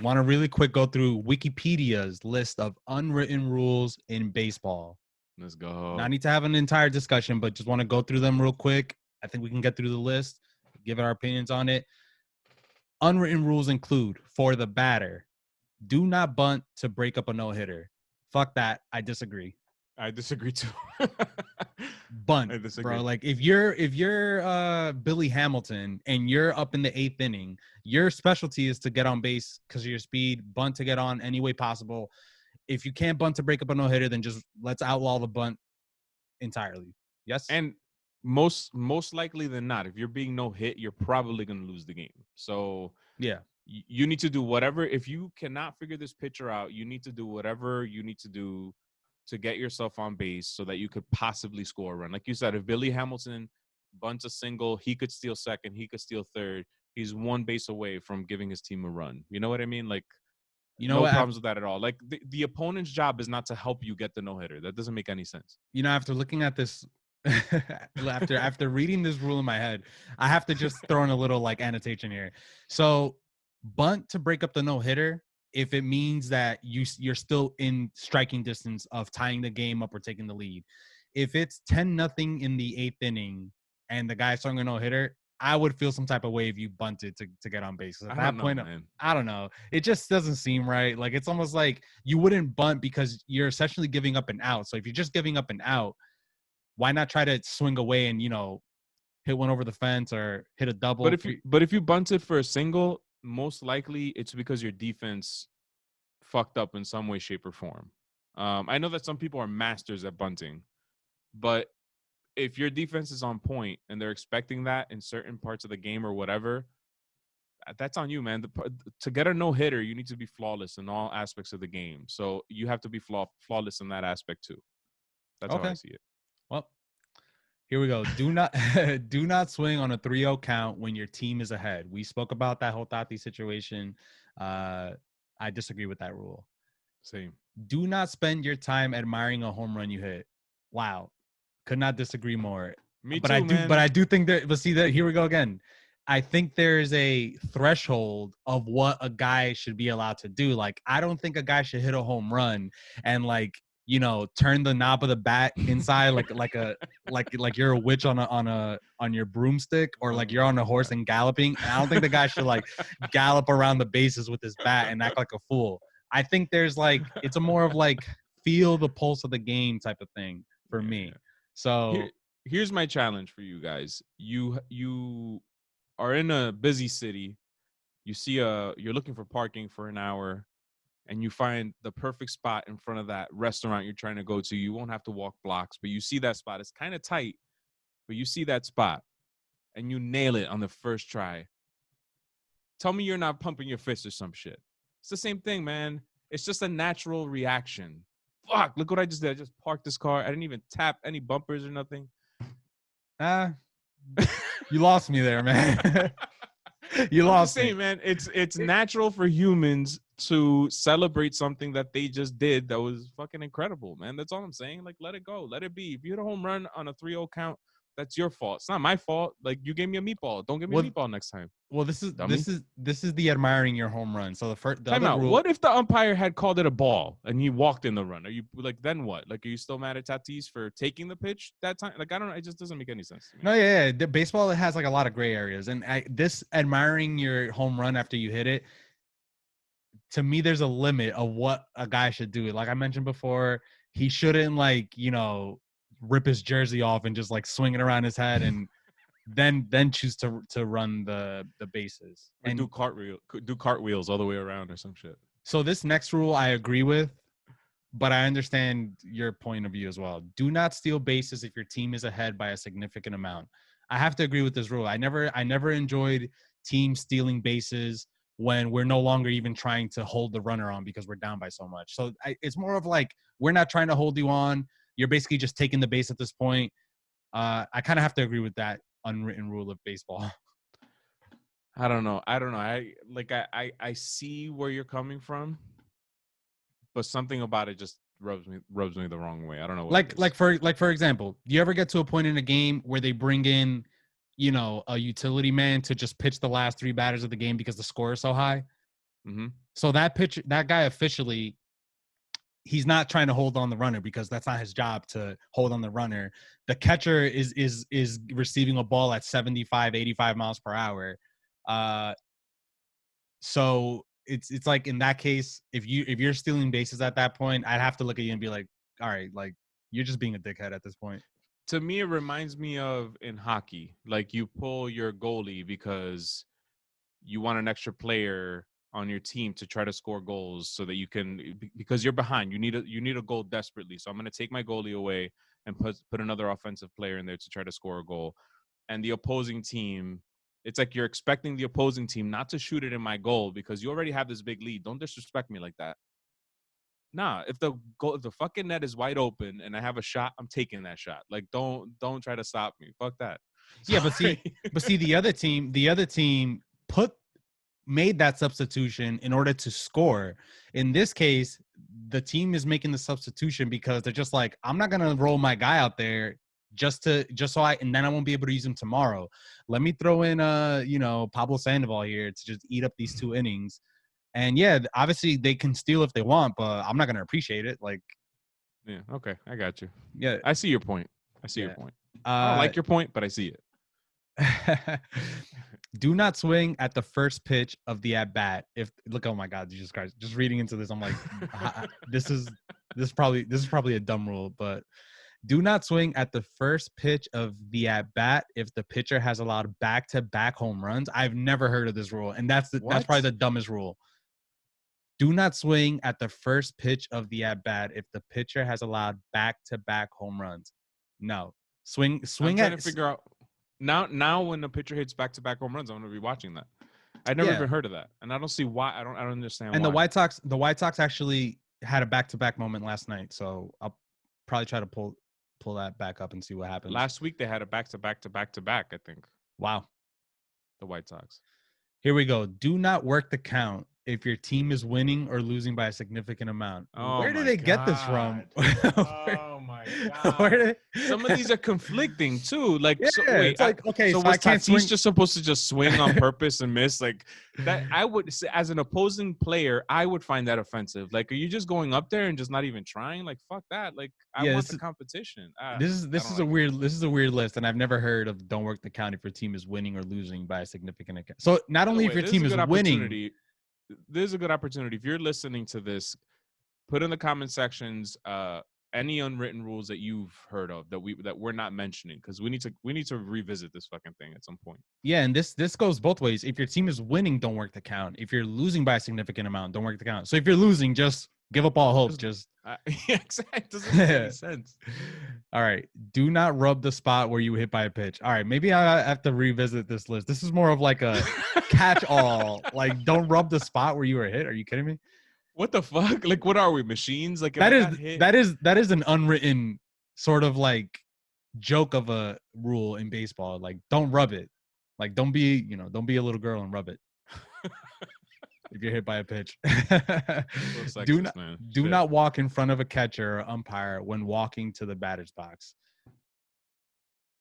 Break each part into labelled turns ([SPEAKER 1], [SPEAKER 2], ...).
[SPEAKER 1] Want to really quick go through Wikipedia's list of unwritten rules in baseball.
[SPEAKER 2] Let's go.
[SPEAKER 1] Not need to have an entire discussion, but just want to go through them real quick. I think we can get through the list, give our opinions on it. Unwritten rules include for the batter, do not bunt to break up a no-hitter. Fuck that. I disagree.
[SPEAKER 2] I disagree too.
[SPEAKER 1] Bunt,
[SPEAKER 2] I disagree.
[SPEAKER 1] bro. Like if you're Billy Hamilton and you're up in the 8th inning, your specialty is to get on base because of your speed, bunt to get on any way possible. If you can't bunt to break up a no-hitter, then just let's outlaw the bunt entirely. Yes.
[SPEAKER 2] And most likely than not, if you're being no hit, you're probably going to lose the game. So
[SPEAKER 1] yeah,
[SPEAKER 2] you need to do whatever. If you cannot figure this pitcher out, you need to do whatever you need to do to get yourself on base so that you could possibly score a run. Like you said, if Billy Hamilton bunts a single, he could steal second, he could steal third. He's one base away from giving his team a run. You know what I mean? Like, no problems with that at all. Like the opponent's job is not to help you get the no-hitter. That doesn't make any sense.
[SPEAKER 1] After looking at this, after reading this rule in my head, I have to just throw in a little like annotation here. So bunt to break up the no-hitter if it means that you're still in striking distance of tying the game up or taking the lead. If it's 10-0 in the 8th inning and the guy's throwing a no-hitter, I would feel some type of way if you bunted to get on base. At that point, I don't know. It just doesn't seem right. Like it's almost like you wouldn't bunt because you're essentially giving up an out. So if you're just giving up an out, why not try to swing away and hit one over the fence or hit a double?
[SPEAKER 2] But if you bunted for a single, most likely it's because your defense fucked up in some way, shape, or form. I know that some people are masters at bunting, but if your defense is on point and they're expecting that in certain parts of the game or whatever, that's on you, man. To get a no-hitter, you need to be flawless in all aspects of the game. So you have to be flawless in that aspect too. That's how I see it.
[SPEAKER 1] Well, here we go. Do not swing on a 3-0 count when your team is ahead. We spoke about that whole Tati situation. I disagree with that rule.
[SPEAKER 2] Same.
[SPEAKER 1] Do not spend your time admiring a home run you hit. Wow. Could not disagree more.
[SPEAKER 2] Me
[SPEAKER 1] but
[SPEAKER 2] too, man.
[SPEAKER 1] But I do think that, but see that here we go again. I think there's a threshold of what a guy should be allowed to do. Like, I don't think a guy should hit a home run and turn the knob of the bat inside like you're a witch on your broomstick, or like you're on a horse and galloping. And I don't think the guy should like gallop around the bases with his bat and act like a fool. I think there's it's a more of like feel the pulse of the game type of thing for me. So
[SPEAKER 2] here's my challenge for you guys. You are in a busy city. You see you're looking for parking for an hour, and you find the perfect spot in front of that restaurant you're trying to go to. You won't have to walk blocks, but you see that spot. It's kind of tight, but you see that spot, and you nail it on the first try. Tell me you're not pumping your fist or some shit. It's the same thing, man. It's just a natural reaction. Fuck, look what I just did. I just parked this car. I didn't even tap any bumpers or nothing.
[SPEAKER 1] You lost me there, man. You lost me,
[SPEAKER 2] man. It's natural for humans to celebrate something that they just did that was fucking incredible, man. That's all I'm saying. Like, let it go. Let it be. If you hit a home run on a 3-0 count, that's your fault. It's not my fault. Like, you gave me a meatball. Don't give me a meatball next time.
[SPEAKER 1] Well, this is the admiring your home run. So the other rule.
[SPEAKER 2] What if the umpire had called it a ball and he walked in the run? Are you like, then what? Like, are you still mad at Tatis for taking the pitch that time? Like, I don't know. It just doesn't make any sense to me.
[SPEAKER 1] No, yeah. The baseball, it has like a lot of gray areas, and this admiring your home run after you hit it. To me, there's a limit of what a guy should do. Like I mentioned before, he shouldn't rip his jersey off and just like swing it around his head and then choose to run the bases
[SPEAKER 2] and do cartwheels all the way around or some shit.
[SPEAKER 1] So this next rule I agree with, but I understand your point of view as well. Do not steal bases if your team is ahead by a significant amount. I have to agree with this rule. I never enjoyed teams stealing bases when we're no longer even trying to hold the runner on because we're down by so much. So it's more of like, we're not trying to hold you on. You're basically just taking the base at this point. I kind of have to agree with that unwritten rule of baseball.
[SPEAKER 2] I don't know. I see where you're coming from, but something about it just rubs me the wrong way. I don't know.
[SPEAKER 1] For example, do you ever get to a point in a game where they bring in, a utility man to just pitch the last 3 batters of the game because the score is so high?
[SPEAKER 2] Mm-hmm.
[SPEAKER 1] So that guy officially, he's not trying to hold on the runner because that's not his job to hold on the runner. The catcher is receiving a ball at 75, 85 miles per hour. So it's like in that case, if you're stealing bases at that point, I'd have to look at you and be like, all right, like you're just being a dickhead at this point.
[SPEAKER 2] To me, it reminds me of in hockey, like you pull your goalie because you want an extra player on your team to try to score goals so that you can, because you're behind. You need a goal desperately. So I'm going to take my goalie away and put another offensive player in there to try to score a goal. And the opposing team, it's like you're expecting the opposing team not to shoot it in my goal because you already have this big lead. Don't disrespect me like that. Nah, if the fucking net is wide open and I have a shot, I'm taking that shot. Like don't try to stop me. Fuck that.
[SPEAKER 1] Yeah,
[SPEAKER 2] Sorry.
[SPEAKER 1] but see the other team put made that substitution in order to score. In this case, the team is making the substitution because they're just like, I'm not gonna roll my guy out there just so and then I won't be able to use him tomorrow. Let me throw in Pablo Sandoval here to just eat up these 2 innings. And yeah, obviously they can steal if they want, but I'm not gonna appreciate it. Like,
[SPEAKER 2] Yeah, okay, I got you.
[SPEAKER 1] yeah,
[SPEAKER 2] I see your point. I see your
[SPEAKER 1] yeah.
[SPEAKER 2] point. I don't like your point, but I see it.
[SPEAKER 1] Do not swing at the first pitch of the at bat. Oh my God, Jesus Christ! Just reading into this, I'm like, this is probably a dumb rule, but do not swing at the first pitch of the at bat if the pitcher has allowed back-to-back home runs. I've never heard of this rule, and that's probably the dumbest rule. Do not swing at the first pitch of the at bat if the pitcher has allowed back-to-back home runs. No, swing.
[SPEAKER 2] I'm trying to figure out. Now when the pitcher hits back-to-back home runs, I'm going to be watching that. I'd never even heard of that, and I don't see why. I don't understand.
[SPEAKER 1] And
[SPEAKER 2] why.
[SPEAKER 1] the White Sox actually had a back-to-back moment last night, so I'll probably try to pull that back up and see what happens.
[SPEAKER 2] Last week they had a back-to-back, I think.
[SPEAKER 1] Wow.
[SPEAKER 2] The White Sox.
[SPEAKER 1] Here we go. Do not work the count if your team is winning or losing by a significant amount. Where did they get this from?
[SPEAKER 2] Oh my God. Some of these are conflicting too. Like,
[SPEAKER 1] yeah,
[SPEAKER 2] wait,
[SPEAKER 1] it's like, okay,
[SPEAKER 2] so
[SPEAKER 1] I
[SPEAKER 2] was
[SPEAKER 1] can't
[SPEAKER 2] Tatis just supposed to just swing on purpose and miss? Like that, I would say, as an opposing player, I would find that offensive. Like, are you just going up there and just not even trying? Like, fuck that. Like, I want the competition.
[SPEAKER 1] This is a weird list, and I've never heard of don't work the count if your team is winning or losing by a significant account. So not only if your team is winning.
[SPEAKER 2] There's a good opportunity. If you're listening to this, put in the comment sections any unwritten rules that you've heard of that we're not mentioning, because we need to revisit this fucking thing at some point.
[SPEAKER 1] Yeah, and this goes both ways. If your team is winning, don't work the count. If you're losing by a significant amount, don't work the count. So if you're losing, just give up all hope.
[SPEAKER 2] Exactly. It doesn't make any sense.
[SPEAKER 1] All right. Do not rub the spot where you hit by a pitch. All right. Maybe I have to revisit this list. This is more of like a catch-all. Like, don't rub the spot where you were hit. Are you kidding me?
[SPEAKER 2] What the fuck? Like, what are we, machines? Like,
[SPEAKER 1] that is an unwritten sort of like joke of a rule in baseball. Like, don't rub it. Like, don't be a little girl and rub it. If you're hit by a pitch. Do not walk in front of a catcher or umpire when walking to the batter's box.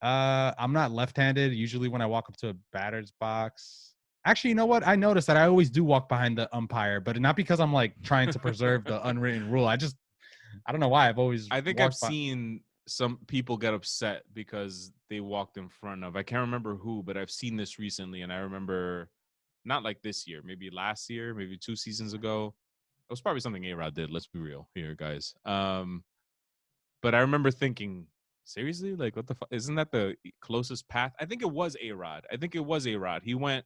[SPEAKER 1] I'm not left-handed. Usually when I walk up to a batter's box. Actually, you know what? I noticed that I always do walk behind the umpire, but not because I'm like trying to preserve the unwritten rule. I don't know why. I think
[SPEAKER 2] I've seen some people get upset because they walked in front of. I can't remember who, but I've seen this recently, and I remember not like this year, maybe last year, maybe 2 seasons ago. It was probably something A-Rod did. Let's be real here, guys. But I remember thinking, seriously? Like, what the fuck? Isn't that the closest path? I think it was A-Rod. He went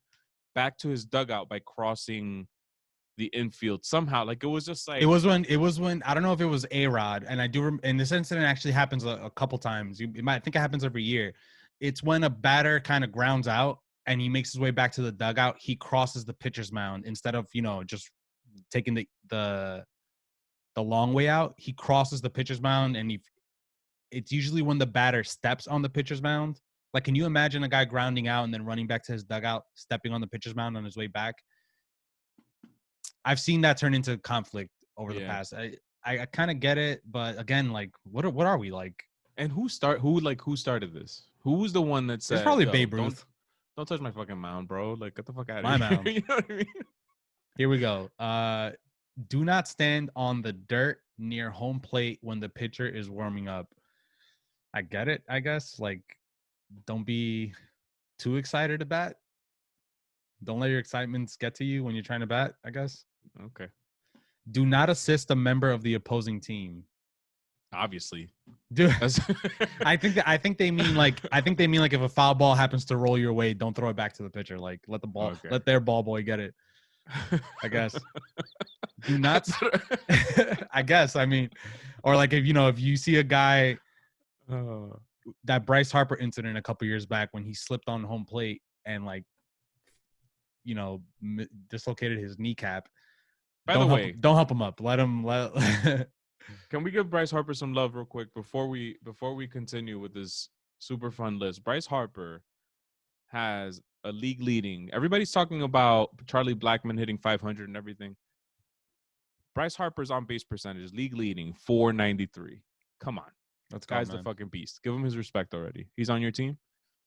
[SPEAKER 2] back to his dugout by crossing the infield somehow. Like, it was just like...
[SPEAKER 1] It was when I don't know if it was A-Rod, and I do and this incident actually happens a couple times. I think it happens every year. It's when a batter kind of grounds out and he makes his way back to the dugout. He crosses the pitcher's mound instead of, just taking the long way out. He crosses the pitcher's mound, and it's usually when the batter steps on the pitcher's mound. Like, can you imagine a guy grounding out and then running back to his dugout, stepping on the pitcher's mound on his way back? I've seen that turn into conflict over the past. I kind of get it, but again, like, what are we like?
[SPEAKER 2] And who started this? Who was the one that said?
[SPEAKER 1] It's probably Babe Ruth.
[SPEAKER 2] Don't touch my fucking mound, bro. Like, get the fuck out of
[SPEAKER 1] my
[SPEAKER 2] here.
[SPEAKER 1] Mound.
[SPEAKER 2] You know what I mean?
[SPEAKER 1] Here we go. Do not stand on the dirt near home plate when the pitcher is warming up. I get it, I guess. Like, don't be too excited to bat. Don't let your excitements get to you when you're trying to bat, I guess.
[SPEAKER 2] Okay.
[SPEAKER 1] Do not assist a member of the opposing team.
[SPEAKER 2] Obviously.
[SPEAKER 1] Dude,
[SPEAKER 2] That's
[SPEAKER 1] I think they mean like if a foul ball happens to roll your way, don't throw it back to the pitcher. Like
[SPEAKER 2] okay.
[SPEAKER 1] let their ball boy get it. I guess. Do not. I guess. I mean, or like if you see a guy that Bryce Harper incident a couple years back when he slipped on home plate and like dislocated his kneecap.
[SPEAKER 2] By the way,
[SPEAKER 1] don't help him up. Let him.
[SPEAKER 2] Can we give Bryce Harper some love real quick before we continue with this super fun list? Bryce Harper has a league leading. Everybody's talking about Charlie Blackmon hitting 500 and everything. Bryce Harper's on base percentage, league leading 493. Come on.
[SPEAKER 1] Let's go,
[SPEAKER 2] Guy's
[SPEAKER 1] man.
[SPEAKER 2] the fucking beast. Give him his respect already. He's on your team?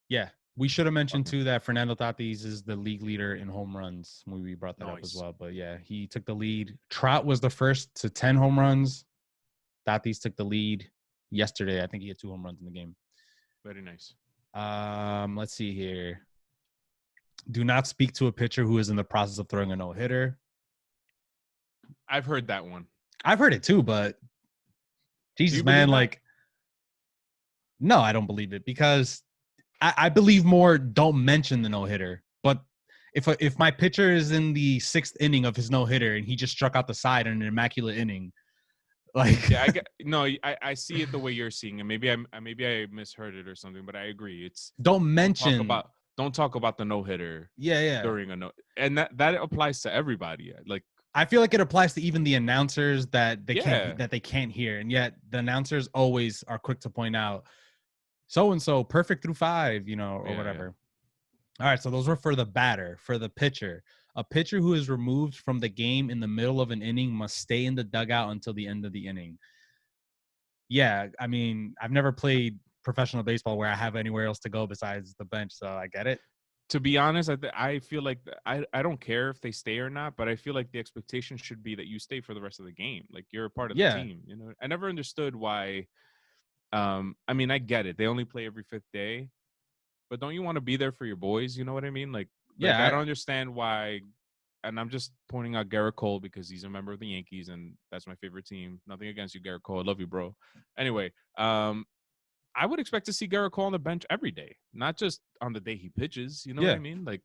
[SPEAKER 1] Yeah. We should have mentioned too that Fernando Tatis is the league leader in home runs. We brought that up as well. But yeah, he took the lead. Trout was the first to 10 home runs. Tatis took the lead yesterday. I think he had 2 home runs in the game.
[SPEAKER 2] Very nice.
[SPEAKER 1] Let's see here. Do not speak to a pitcher who is in the process of throwing a no-hitter.
[SPEAKER 2] I've heard that one.
[SPEAKER 1] I've heard it too, but Jesus, man, like, no, I don't believe it because I believe more don't mention the no-hitter. But if my pitcher is in the 6th inning of his no-hitter and he just struck out the side in an immaculate inning, like
[SPEAKER 2] yeah, I see it the way you're seeing it. Maybe I misheard it or something, but I agree. It's don't talk about the no-hitter.
[SPEAKER 1] Yeah.
[SPEAKER 2] During a no, and that applies to everybody. Like
[SPEAKER 1] I feel like it applies to even the announcers that they can't hear, and yet the announcers always are quick to point out so and so perfect through 5, or whatever. Yeah. All right, so those were for the batter. For the pitcher, a pitcher who is removed from the game in the middle of an inning must stay in the dugout until the end of the inning. Yeah, I mean, I've never played professional baseball where I have anywhere else to go besides the bench, so I get it.
[SPEAKER 2] To be honest, I feel like I don't care if they stay or not, but I feel like the expectation should be that you stay for the rest of the game. Like you're a part of the team. I never understood why. I mean, I get it. They only play every 5th day, but don't you want to be there for your boys? You know what I mean? Like I don't understand why. And I'm just pointing out Garrett Cole because he's a member of the Yankees and that's my favorite team. Nothing against you, Garrett Cole. I love you, bro. Anyway, I would expect to see Garrett Cole on the bench every day, not just on the day he pitches. You know what I mean? Like,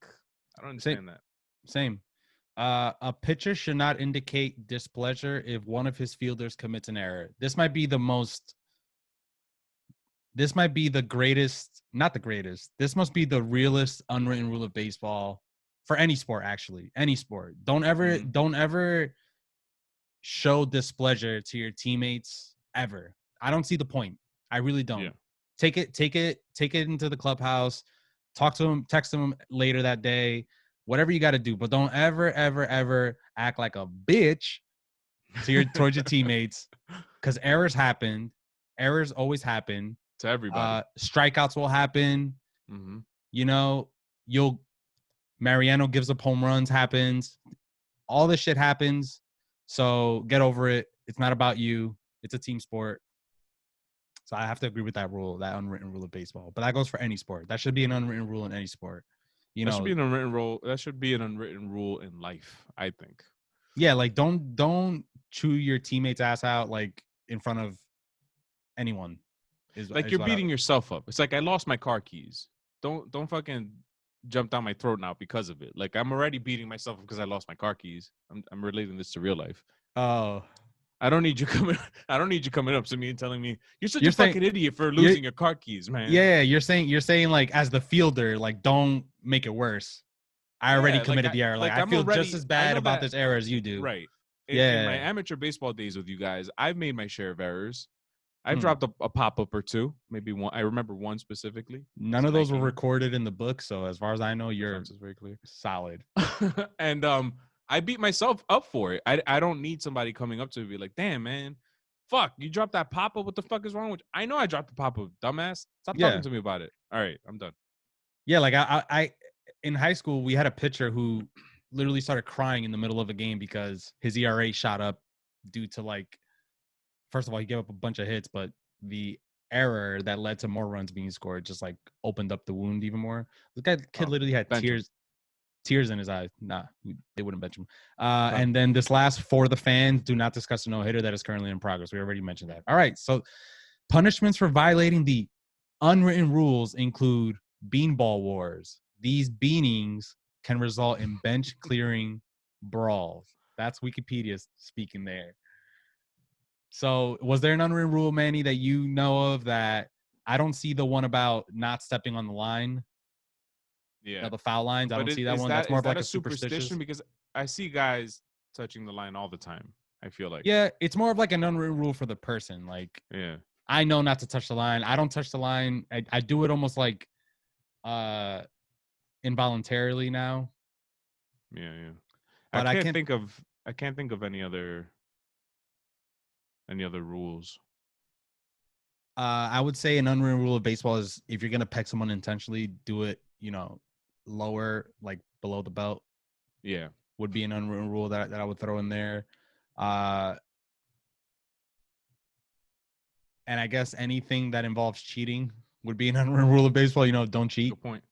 [SPEAKER 2] I don't understand that. Same.
[SPEAKER 1] A pitcher should not indicate displeasure if one of his fielders commits an error. This might be the greatest, not the greatest. This must be the realest unwritten rule of baseball for any sport, actually. Any sport. Don't ever show displeasure to your teammates ever. I don't see the point. I really don't. Yeah. Take it into the clubhouse, talk to him, text him later that day, whatever you got to do. But don't ever act like a bitch towards your teammates because errors happen. Errors always happen.
[SPEAKER 2] To everybody.
[SPEAKER 1] Strikeouts will happen. Mm-hmm. Mariano gives up home runs, happens. All this shit happens. So get over it. It's not about you. It's a team sport. So I have to agree with that rule, that unwritten rule of baseball. But that goes for any sport. That should be an unwritten rule in any sport.
[SPEAKER 2] That should be an unwritten rule. That should be an unwritten rule in life, I think.
[SPEAKER 1] Yeah, like don't chew your teammates' ass out like in front of anyone.
[SPEAKER 2] You're beating yourself up. It's like I lost my car keys. Don't fucking jump down my throat now because of it. Like I'm already beating myself up because I lost my car keys. I'm relating this to real life.
[SPEAKER 1] Oh.
[SPEAKER 2] I don't need you coming up to me and telling me you're such a fucking idiot for losing your car keys, man.
[SPEAKER 1] Yeah, you're saying like as the fielder, like don't make it worse. I already committed the error. Like I feel just as bad about this error as you do.
[SPEAKER 2] Right. In my amateur baseball days with you guys, I've made my share of errors. I've dropped a pop-up or two, maybe one. I remember one specifically.
[SPEAKER 1] None of those were recorded in the book, so as far as I know, yours is very clear. Solid.
[SPEAKER 2] And I beat myself up for it. I don't need somebody coming up to me and be like, damn, man, fuck, you dropped that pop-up. What the fuck is wrong with you? I know I dropped the pop-up, dumbass. Stop talking to me about it. All right, I'm done.
[SPEAKER 1] Yeah, like I in high school, we had a pitcher who literally started crying in the middle of a game because his ERA shot up due to like, first of all, he gave up a bunch of hits, but the error that led to more runs being scored just like opened up the wound even more. The kid
[SPEAKER 2] Oh,
[SPEAKER 1] literally had
[SPEAKER 2] bench him.
[SPEAKER 1] tears in his eyes. Nah, they wouldn't bench him.
[SPEAKER 2] Huh.
[SPEAKER 1] And then this last for the fans, do not discuss a no hitter that is currently in progress. We already mentioned that. All right, so punishments for violating the unwritten rules include beanball wars. These beanings can result in bench clearing brawls. That's Wikipedia speaking there. So, was there an unwritten rule, Manny, that you know of that I don't see the one about not stepping on the line,
[SPEAKER 2] Yeah.
[SPEAKER 1] the foul lines? I
[SPEAKER 2] But
[SPEAKER 1] don't see that
[SPEAKER 2] is
[SPEAKER 1] one. That's
[SPEAKER 2] that
[SPEAKER 1] more
[SPEAKER 2] is
[SPEAKER 1] of
[SPEAKER 2] that
[SPEAKER 1] like
[SPEAKER 2] a
[SPEAKER 1] a
[SPEAKER 2] superstition?
[SPEAKER 1] superstitious.
[SPEAKER 2] Because I see guys touching the line all the time. I feel like.
[SPEAKER 1] Yeah, it's more of like an unwritten rule for the person. Like,
[SPEAKER 2] Yeah.
[SPEAKER 1] I know not to touch the line. I don't touch the line. I do it almost like uh involuntarily now.
[SPEAKER 2] Yeah. Yeah. I
[SPEAKER 1] But I
[SPEAKER 2] can't
[SPEAKER 1] can't.
[SPEAKER 2] think of any other rules.
[SPEAKER 1] I would say an unwritten rule of baseball is if you're gonna peck someone intentionally, do it. Lower, like below the belt,
[SPEAKER 2] Yeah.
[SPEAKER 1] would be an unwritten rule that I would throw in there. Uh, and I guess anything that involves cheating would be an unwritten rule of baseball. Don't cheat.
[SPEAKER 2] Good point.